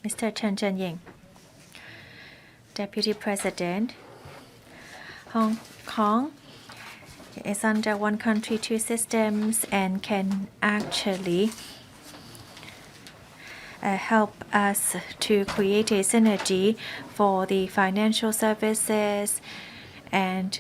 Mr. Chen Zhenying, Deputy President, Hong Kong is under one country, two systems and can actually help us to create a synergy for the financial services, and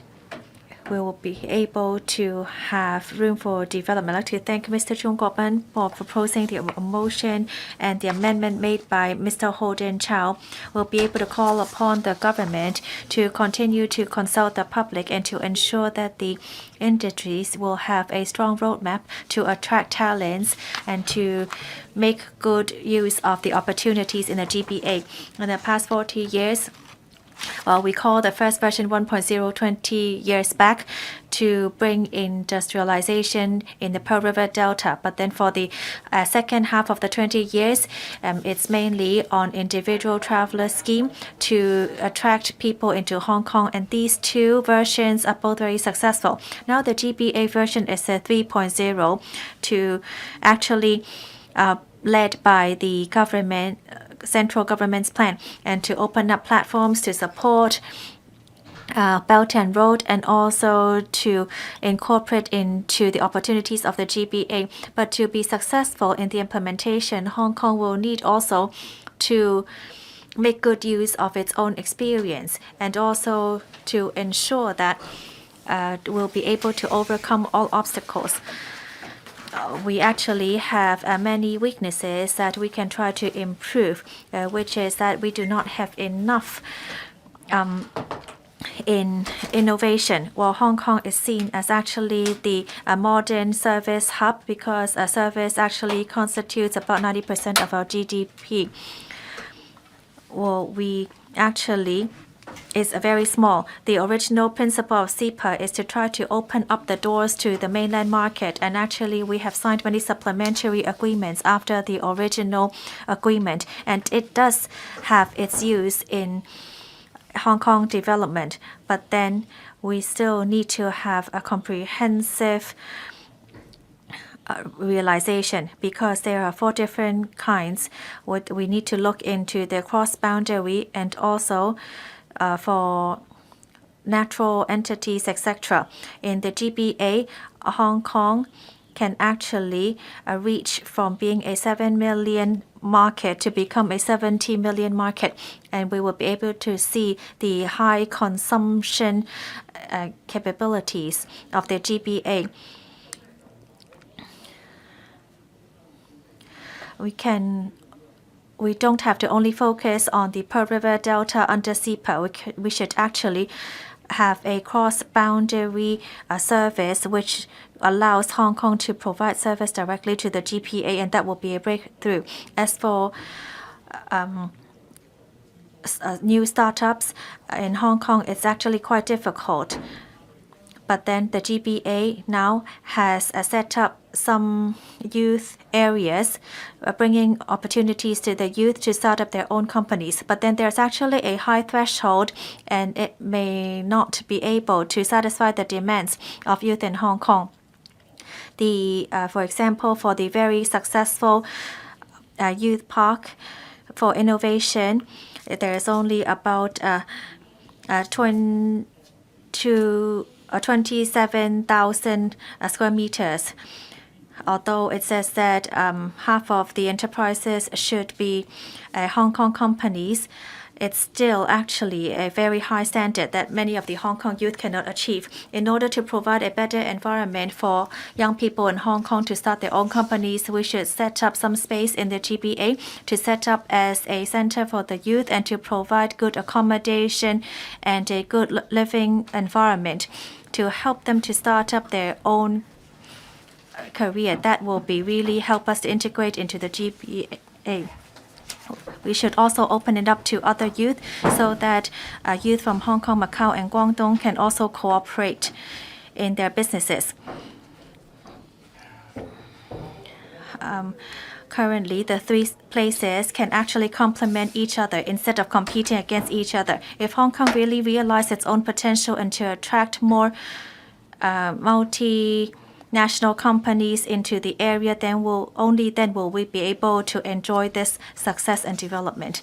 we will be able to have room for development. I'd like to thank Mr. Chung Guoban for proposing the motion, and the amendment made by Mr. Holden Chow will be able to call upon the government to continue to consult the public and to ensure that the industries will have a strong roadmap to attract talents and to make good use of the opportunities in the GBA. In the past 40 years, we call the first version 1.0 20 years back to bring industrialization in the Pearl River Delta. But then for the second half of the 20 years, it's mainly on individual traveler scheme to attract people into Hong Kong. And these two versions are both very successful. Now the GBA version is a 3.0 to actually led by the government, central government's plan, and to open up platforms to support Belt and Road, and also to incorporate into the opportunities of the GBA. But to be successful in the implementation, Hong Kong will need also to make good use of its own experience, and also to ensure that we'll be able to overcome all obstacles. We actually have many weaknesses that we can try to improve, which is that we do not have enough in innovation. Well, Hong Kong is seen as actually the modern service hub because a service actually constitutes about 90% of our GDP. Well, we actually is very small. The original principle of CEPA is to try to open up the doors to the mainland market, and actually we have signed many supplementary agreements after the original agreement, and it does have its use in Hong Kong development. But then we still need to have a comprehensive realization, because there are 4 different kinds. We need to look into the cross-boundary and also for natural entities, etc. In the GBA, Hong Kong can actually reach from being a 7 million market to become a 70 million market, and we will be able to see the high consumption capabilities of the GBA. We don't have to only focus on the Pearl River Delta under CEPA. We should actually have a cross-boundary service which allows Hong Kong to provide service directly to the GBA, and that will be a breakthrough. As for new startups in Hong Kong, it's actually quite difficult. But then the GBA now has set up some youth areas, bringing opportunities to the youth to start up their own companies. But then there's actually a high threshold, and it may not be able to satisfy the demands of youth in Hong Kong. For example, for the very successful youth park for innovation, there is only about 27,000 square meters. Although it says that half of the enterprises should be Hong Kong companies, it's still actually a very high standard that many of the Hong Kong youth cannot achieve. In order to provide a better environment for young people in Hong Kong to start their own companies, we should set up some space in the GBA to set up as a center for the youth and to provide good accommodation and a good living environment to help them to start up their own career. That will be really help us to integrate into the GBA. We should also open it up to other youth so that youth from Hong Kong, Macau, and Guangdong can also cooperate in their businesses. Currently, the 3 places can actually complement each other instead of competing against each other. If Hong Kong really realizes its own potential and to attract more national companies into the area, then only then will we be able to enjoy this success and development.